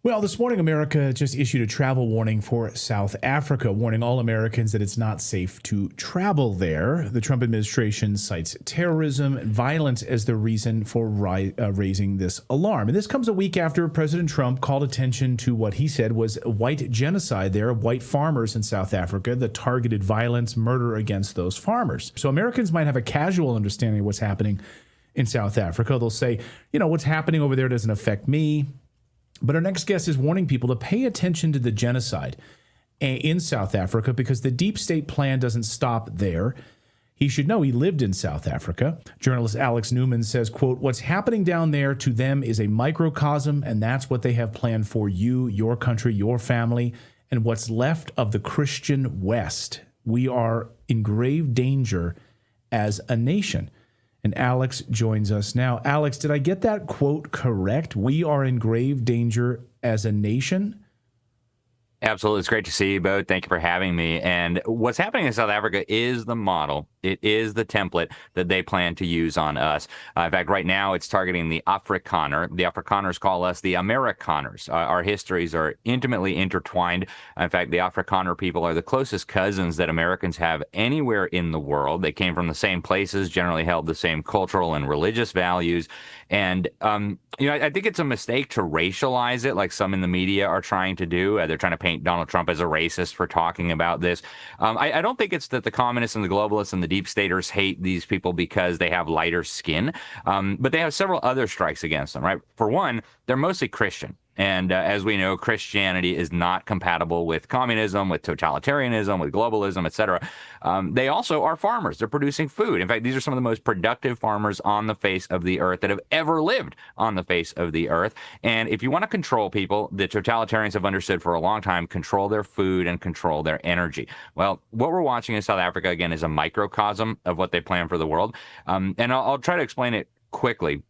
Well, this morning, America just issued a travel warning for South Africa, warning all Americans that it's not safe to travel there. The Trump administration cites terrorism and violence as the reason for raising this alarm. And this comes a week after President Trump called attention to what he said was white genocide there of white farmers in South Africa, the targeted violence, murder against those farmers. So Americans might have a casual understanding of what's happening in South Africa. They'll say, what's happening over there doesn't affect me. But our next guest is warning people to pay attention to the genocide in South Africa because the deep state plan doesn't stop there. He should know he lived in South Africa. Journalist Alex Newman says, quote, "What's happening down there to them is a microcosm, and that's what they have planned for you, your country, your family, and what's left of the Christian West. We are in grave danger as a nation." And Alex joins us now. Alex, did I get that quote correct? We are in grave danger as a nation? Absolutely. It's great to see you both. Thank you for having me. And what's happening in South Africa is the model. It is the template that they plan to use on us. In fact, right now it's targeting the Afrikaner. The Afrikaners call us the Amerikaners. Our histories are intimately intertwined. In fact, the Afrikaner people are the closest cousins that Americans have anywhere in the world. They came from the same places, generally held the same cultural and religious values. And, I think it's a mistake to racialize it like some in the media are trying to do. They're trying to paint Donald Trump as a racist for talking about this. I don't think it's that the communists and the globalists and the deep staters hate these people because they have lighter skin, but they have several other strikes against them, right? For one, they're mostly Christian. And as we know, Christianity is not compatible with communism, with totalitarianism, with globalism, et cetera. They also are farmers. They're producing food. In fact, these are some of the most productive farmers on the face of the earth that have ever lived on the face of the earth. And if you want to control people, the totalitarians have understood for a long time, control their food and control their energy. Well, what we're watching in South Africa, again, is a microcosm of what they plan for the world. And I'll try to explain it quickly.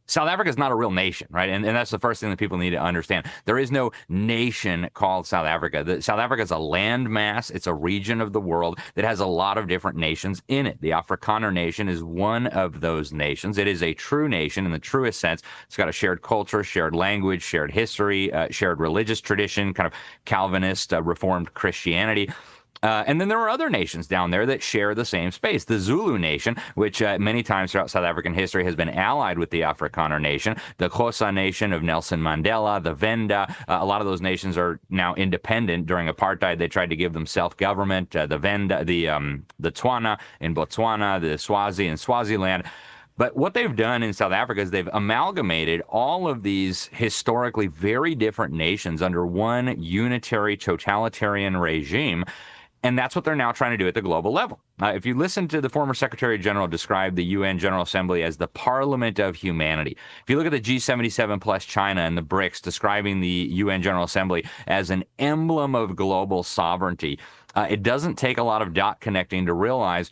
South Africa is not a real nation, right? And that's the first thing that people need to understand. There is no nation called South Africa. South Africa is a landmass. It's a region of the world that has a lot of different nations in it. The Afrikaner nation is one of those nations. It is a true nation in the truest sense. It's got a shared culture, shared language, shared history, shared religious tradition, kind of Calvinist, Reformed Christianity. And then there are other nations down there that share the same space. The Zulu nation, which many times throughout South African history has been allied with the Afrikaner nation. The Xhosa nation of Nelson Mandela, the Venda. A lot of those nations are now independent. During apartheid, they tried to give them self-government. The Venda, the Tswana in Botswana, the Swazi in Swaziland. But what they've done in South Africa is they've amalgamated all of these historically very different nations under one unitary totalitarian regime. And that's what they're now trying to do at the global level. If you listen to the former Secretary General describe the UN General Assembly as the Parliament of Humanity, if you look at the G77 plus China and the BRICS describing the UN General Assembly as an emblem of global sovereignty, it doesn't take a lot of dot connecting to realize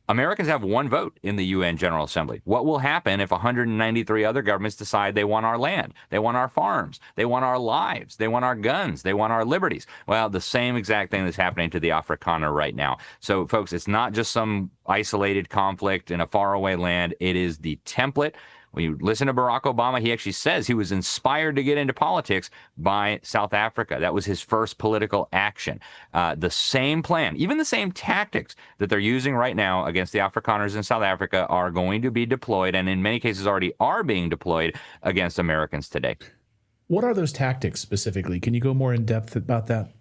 Americans have one vote in the UN General Assembly. What will happen if 193 other governments decide they want our land, they want our farms, they want our lives, they want our guns, they want our liberties? Well, the same exact thing that's happening to the Afrikaner right now. So, folks, it's not just some isolated conflict in a faraway land. It is the template. When you listen to Barack Obama, he actually says he was inspired to get into politics by South Africa. That was his first political action. The same plan, even the same tactics that they're using right now against the Afrikaners in South Africa are going to be deployed, and in many cases already are being deployed against Americans today. What are those tactics specifically? Can you go more in depth about that?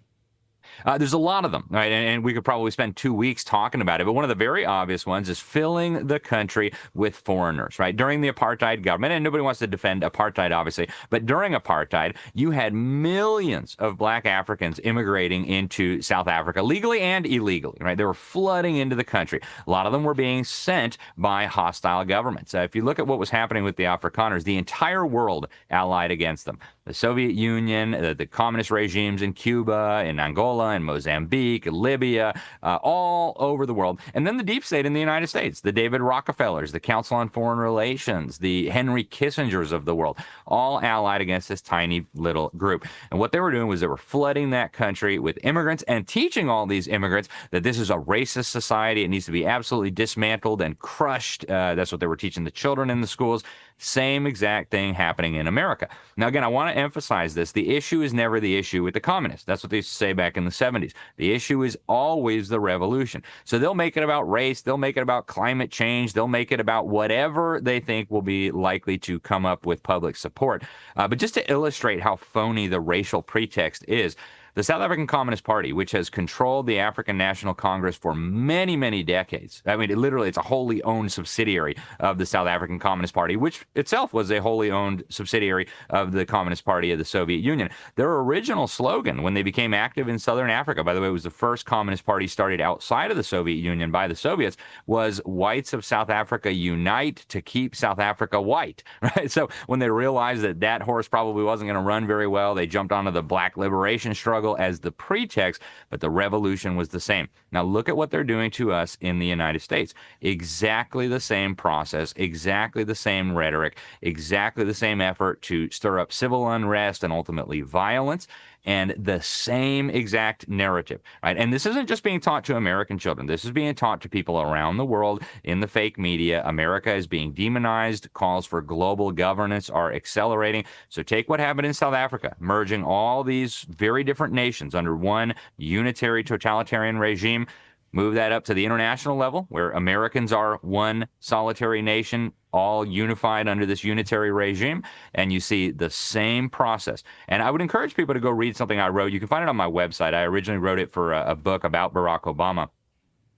There's a lot of them, right? And we could probably spend 2 weeks talking about it. But one of the very obvious ones is filling the country with foreigners, right? During the apartheid government, and nobody wants to defend apartheid, obviously, but during apartheid, you had millions of black Africans immigrating into South Africa, legally and illegally, right? They were flooding into the country. A lot of them were being sent by hostile governments. If you look at what was happening with the Afrikaners, the entire world allied against them. The Soviet Union, the communist regimes in Cuba, in Angola, in Mozambique, Libya, all over the world. And then the deep state in the United States, the David Rockefellers, the Council on Foreign Relations, the Henry Kissingers of the world, all allied against this tiny little group. And what they were doing was they were flooding that country with immigrants and teaching all these immigrants that this is a racist society. It needs to be absolutely dismantled and crushed. That's what they were teaching the children in the schools. Same exact thing happening in America. Now, again, I want to emphasize this. The issue is never the issue with the communists. That's what they used to say back in the 70s. The issue is always the revolution. So they'll make it about race. They'll make it about climate change. They'll make it about whatever they think will be likely to come up with public support. But just to illustrate how phony the racial pretext is, the South African Communist Party, which has controlled the African National Congress for many, many decades. I mean, it's a wholly owned subsidiary of the South African Communist Party, which itself was a wholly owned subsidiary of the Communist Party of the Soviet Union. Their original slogan when they became active in Southern Africa, by the way, it was the first Communist Party started outside of the Soviet Union by the Soviets, was "Whites of South Africa unite to keep South Africa white." Right? So when they realized that horse probably wasn't going to run very well, they jumped onto the black liberation struggle as the pretext, but the revolution was the same. Now look at what they're doing to us in the United States. Exactly the same process, exactly the same rhetoric, exactly the same effort to stir up civil unrest and ultimately violence, and the same exact narrative, right? And this isn't just being taught to American children. This is being taught to people around the world in the fake media. America is being demonized. Calls for global governance are accelerating. So take what happened in South Africa, merging all these very different nations under one unitary totalitarian regime. Move that up to the international level, where Americans are one solitary nation, all unified under this unitary regime, and you see the same process. And I would encourage people to go read something I wrote. You can find it on my website. I originally wrote it for a book about Barack Obama.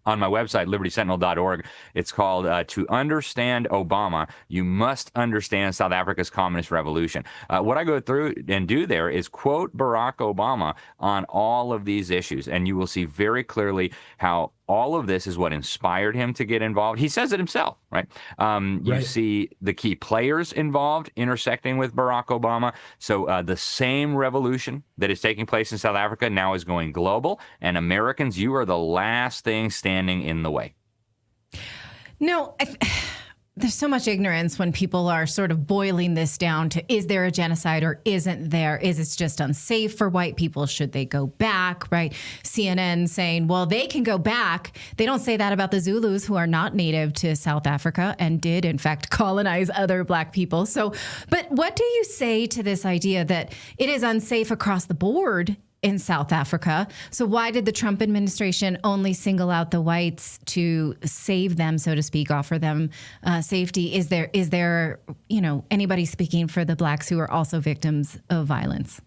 On my website, libertysentinel.org, it's called To Understand Obama, You Must Understand South Africa's Communist Revolution. What I go through and do there is quote Barack Obama on all of these issues, and you will see very clearly how all of this is what inspired him to get involved. He says it himself, right? You see the key players involved intersecting with Barack Obama. So the same revolution that is taking place in South Africa now is going global. And Americans, you are the last thing standing in the way. No, there's so much ignorance when people are sort of boiling this down to, is there a genocide or isn't there? Is it just unsafe for white people? Should they go back, right? CNN saying, well, they can go back. They don't say that about the Zulus, who are not native to South Africa and did, in fact, colonize other black people. So, but what do you say to this idea that it is unsafe across the board in South Africa? So why did the Trump administration only single out the whites to save them, so to speak, offer them safety? Is there, anybody speaking for the blacks who are also victims of violence?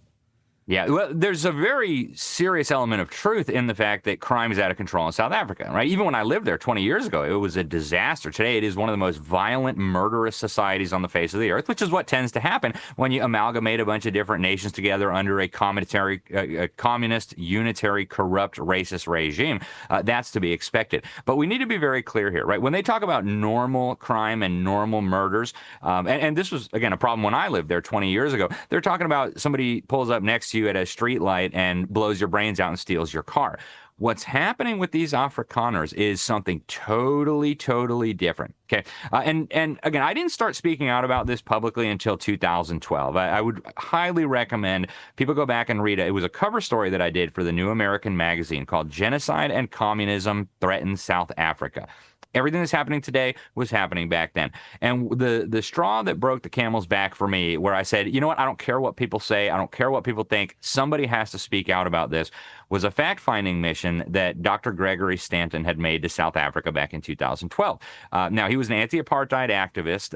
Yeah, well, there's a very serious element of truth in the fact that crime is out of control in South Africa, right? Even when I lived there 20 years ago, it was a disaster. Today, it is one of the most violent, murderous societies on the face of the earth, which is what tends to happen when you amalgamate a bunch of different nations together under a communist, unitary, corrupt, racist regime. That's to be expected. But we need to be very clear here, right? When they talk about normal crime and normal murders, and this was, again, a problem when I lived there 20 years ago, they're talking about somebody pulls up next to you at a street light and blows your brains out and steals your car. What's happening with these Afrikaners is something totally, totally different. Okay. And again, I didn't start speaking out about this publicly until 2012. I would highly recommend people go back and read it. It was a cover story that I did for the New American magazine called Genocide and Communism Threaten South Africa. Everything that's happening today was happening back then. And the straw that broke the camel's back for me, where I said, you know what, I don't care what people say, I don't care what people think, somebody has to speak out about this, was a fact-finding mission that Dr. Gregory Stanton had made to South Africa back in 2012. Now, he was an anti-apartheid activist,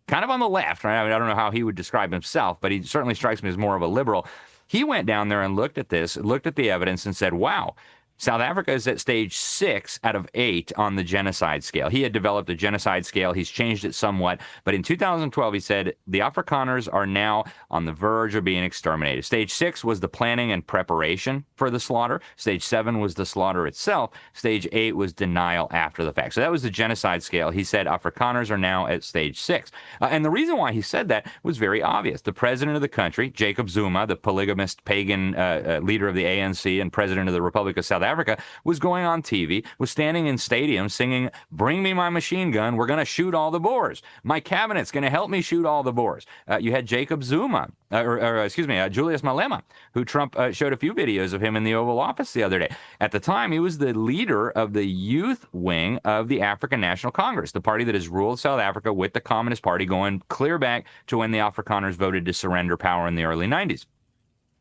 kind of on the left, right? I mean, I don't know how he would describe himself, but he certainly strikes me as more of a liberal. He went down there and looked at this, looked at the evidence and said, wow, South Africa is at stage 6 out of 8 on the genocide scale. He had developed a genocide scale. He's changed it somewhat. But in 2012, he said the Afrikaners are now on the verge of being exterminated. Stage 6 was the planning and preparation for the slaughter. Stage 7 was the slaughter itself. Stage 8 was denial after the fact. So that was the genocide scale. He said Afrikaners are now at stage 6. And the reason why he said that was very obvious. The president of the country, Jacob Zuma, the polygamist pagan leader of the ANC and president of the Republic of South Africa, was going on TV, was standing in stadiums singing, "Bring me my machine gun. We're going to shoot all the Boers. My cabinet's going to help me shoot all the Boers." You had Jacob Zuma, Julius Malema, who Trump showed a few videos of him in the Oval Office the other day. At the time, he was the leader of the youth wing of the African National Congress, the party that has ruled South Africa with the Communist Party going clear back to when the Afrikaners voted to surrender power in the early 90s.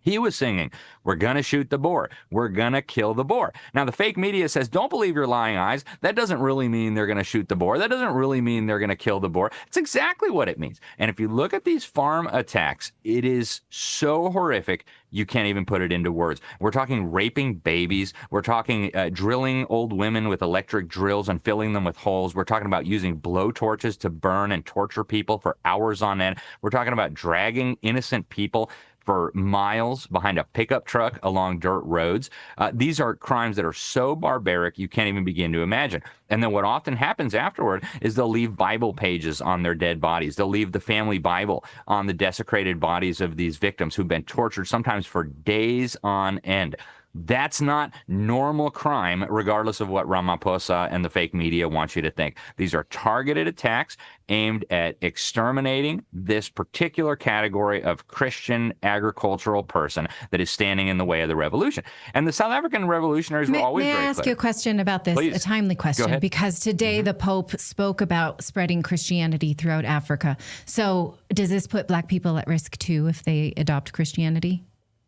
He was singing, "We're going to shoot the Boer. We're going to kill the Boer." Now, the fake media says, don't believe your lying eyes. That doesn't really mean they're going to shoot the Boer. That doesn't really mean they're going to kill the Boer. It's exactly what it means. And if you look at these farm attacks, it is so horrific, you can't even put it into words. We're talking raping babies. We're talking drilling old women with electric drills and filling them with holes. We're talking about using blowtorches to burn and torture people for hours on end. We're talking about dragging innocent people for miles behind a pickup truck along dirt roads. These are crimes that are so barbaric you can't even begin to imagine. And then what often happens afterward is they'll leave Bible pages on their dead bodies. They'll leave the family Bible on the desecrated bodies of these victims who've been tortured sometimes for days on end. That's not normal crime, regardless of what Ramaphosa and the fake media want you to think. These are targeted attacks aimed at exterminating this particular category of Christian agricultural person that is standing in the way of the revolution. And the South African revolutionaries were always very clear. May I ask you a question about this? Please. A timely question, because today the Pope spoke about spreading Christianity throughout Africa. So does this put Black people at risk too if they adopt Christianity?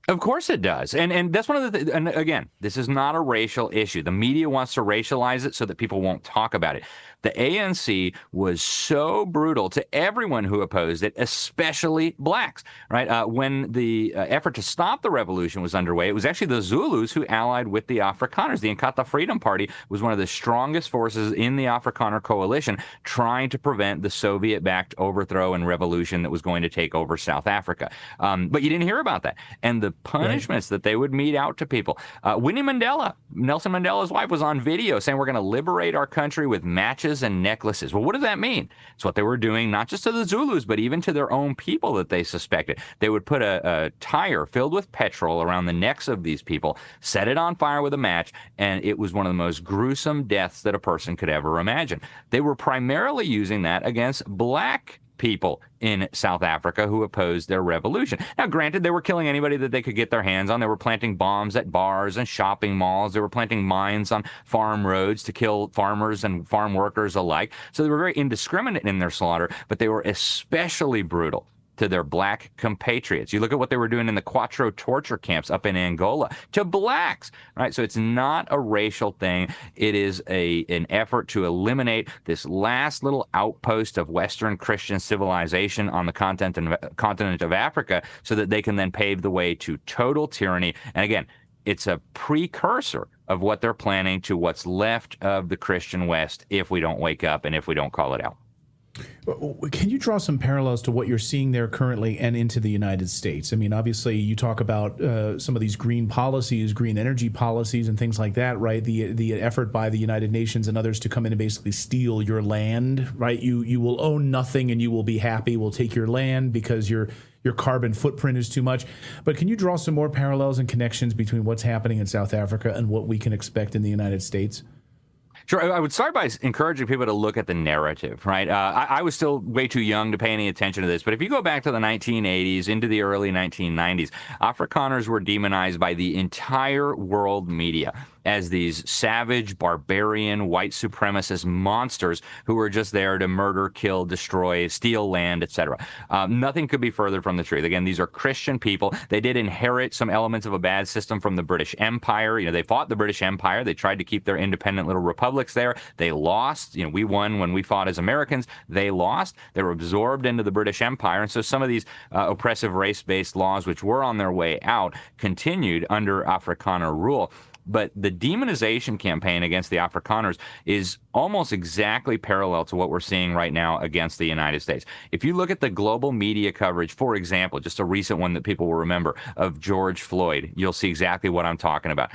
Of course it does. And that's one of the and again, this is not a racial issue. The media wants to racialize it so that people won't talk about it. The ANC was so brutal to everyone who opposed it, especially blacks, right? When the effort to stop the revolution was underway, it was actually the Zulus who allied with the Afrikaners. The Inkatha Freedom Party was one of the strongest forces in the Afrikaner coalition trying to prevent the Soviet-backed overthrow and revolution that was going to take over South Africa. But you didn't hear about that. And the punishments that they would mete out to people. Winnie Mandela, Nelson Mandela's wife, was on video saying, "We're going to liberate our country with matches and necklaces." Well, what does that mean? It's what they were doing, not just to the Zulus, but even to their own people that they suspected. They would put a tire filled with petrol around the necks of these people, set it on fire with a match, and it was one of the most gruesome deaths that a person could ever imagine. They were primarily using that against black people in South Africa who opposed their revolution. Now, granted, they were killing anybody that they could get their hands on. They were planting bombs at bars and shopping malls. They were planting mines on farm roads to kill farmers and farm workers alike. So they were very indiscriminate in their slaughter, but they were especially brutal to their black compatriots. You look at what they were doing in the Quatro torture camps up in Angola to blacks, right? So it's not a racial thing. It is an effort to eliminate this last little outpost of Western Christian civilization on the continent of Africa so that they can then pave the way to total tyranny. And again, it's a precursor of what they're planning to what's left of the Christian West if we don't wake up and if we don't call it out. Can you draw some parallels to what you're seeing there currently and into the United States? I mean, obviously, you talk about some of these green policies, green energy policies, and things like that, right? The effort by the United Nations and others to come in and basically steal your land, right? You will own nothing and you will be happy. We'll take your land because your carbon footprint is too much. But can you draw some more parallels and connections between what's happening in South Africa and what we can expect in the United States? Sure. I would start by encouraging people to look at the narrative, right? I was still way too young to pay any attention to this, but if you go back to the 1980s into the early 1990s, Afrikaners were demonized by the entire world media as these savage, barbarian, white supremacist monsters who were just there to murder, kill, destroy, steal land, etc. Nothing could be further from the truth. Again, these are Christian people. They did inherit some elements of a bad system from the British Empire. You know, they fought the British Empire. They tried to keep their independent little republics there. They lost. You know, we won when we fought as Americans. They lost. They were absorbed into the British Empire. And so some of these oppressive race-based laws, which were on their way out, continued under Afrikaner rule. But the demonization campaign against the Afrikaners is almost exactly parallel to what we're seeing right now against the United States. If you look at the global media coverage, for example, just a recent one that people will remember of George Floyd, you'll see exactly what I'm talking about.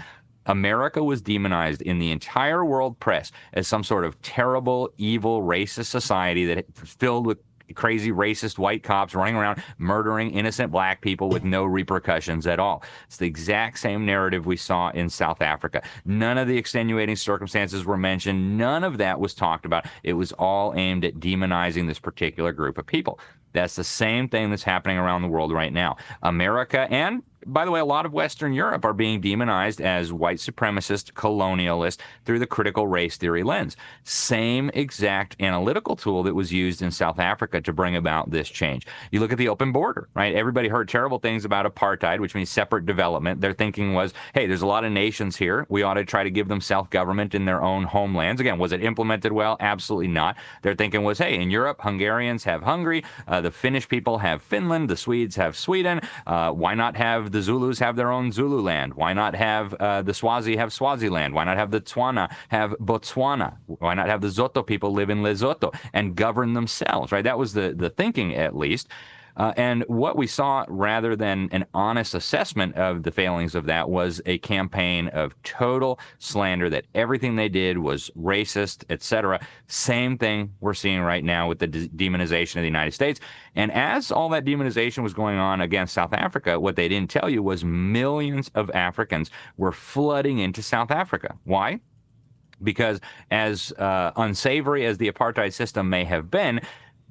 America was demonized in the entire world press as some sort of terrible, evil, racist society that filled with crazy racist white cops running around murdering innocent black people with no repercussions at all. It's the exact same narrative we saw in South Africa. None of the extenuating circumstances were mentioned. None of that was talked about. It was all aimed at demonizing this particular group of people. That's the same thing that's happening around the world right now. America and, by the way, a lot of Western Europe are being demonized as white supremacist, colonialist through the critical race theory lens. Same exact analytical tool that was used in South Africa to bring about this change. You look at the open border, right? Everybody heard terrible things about apartheid, which means separate development. Their thinking was, hey, there's a lot of nations here. We ought to try to give them self-government in their own homelands. Again, was it implemented well? Absolutely not. Their thinking was, hey, in Europe, Hungarians have Hungary. The Finnish people have Finland. The Swedes have Sweden. Why not have the Zulus have their own Zululand? Why not have the Swazi have Swaziland? Why not have the Tswana have Botswana? Why not have the Zoto people live in Lesotho and govern themselves, right? That was the thinking, at least. And what we saw, rather than an honest assessment of the failings of that, was a campaign of total slander, that everything they did was racist, etc. Same thing we're seeing right now with the demonization of the United States. And as all that demonization was going on against South Africa, what they didn't tell you was millions of Africans were flooding into South Africa. Why? Because as unsavory as the apartheid system may have been,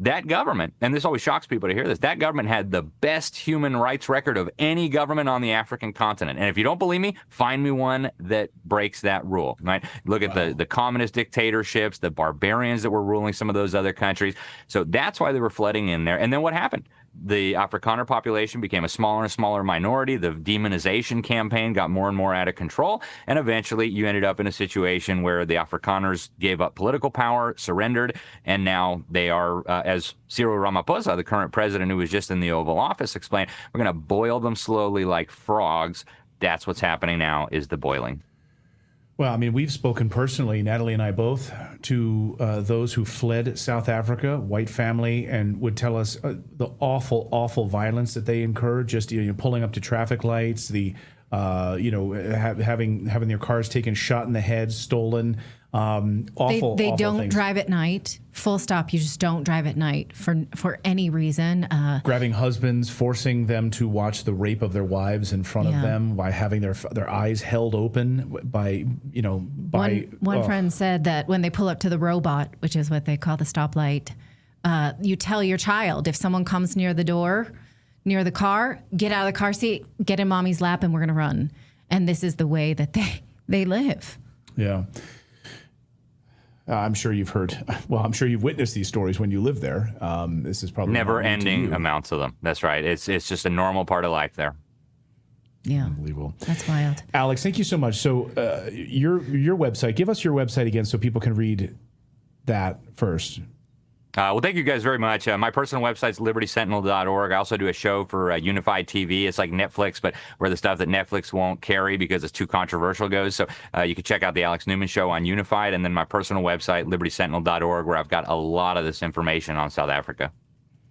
that government, and this always shocks people to hear this, that government had the best human rights record of any government on the African continent. And if you don't believe me, find me one that breaks that rule, right? Look at the communist dictatorships, the barbarians that were ruling some of those other countries. So that's why they were flooding in there. And then what happened? The Afrikaner population became a smaller and smaller minority. The demonization campaign got more and more out of control. And eventually you ended up in a situation where the Afrikaners gave up political power, surrendered, and now they are, as Cyril Ramaphosa, the current president who was just in the Oval Office, explained, we're going to boil them slowly like frogs. That's what's happening now, is the boiling. Well, I mean, we've spoken personally, Natalie and I both, to those who fled South Africa, white family, and would tell us the awful, awful violence that they incurred, just pulling up to traffic lights, the having their cars taken, shot in the head, stolen. Awful. They awful don't things. drive at night. Full stop. You just don't drive at night for any reason. Grabbing husbands, forcing them to watch the rape of their wives in front of them by having their eyes held open by. One friend said that when they pull up to the robot, which is what they call the stoplight, you tell your child, if someone comes near the door, near the car, get out of the car seat, get in mommy's lap, and we're going to run. And this is the way that they live. Yeah. I'm sure you've heard, well, I'm sure you've witnessed these stories when you live there. This is probably never-ending amounts of them. That's right. It's just a normal part of life there. Yeah. Unbelievable. That's wild. Alex, thank you so much. So your website, give us your website again so people can read that first. Well, thank you guys very much. My personal website's libertysentinel.org. I also do a show for Unified TV. It's like Netflix, but where the stuff that Netflix won't carry because it's too controversial goes. So you can check out the Alex Newman Show on Unified, and then my personal website, libertysentinel.org, where I've got a lot of this information on South Africa.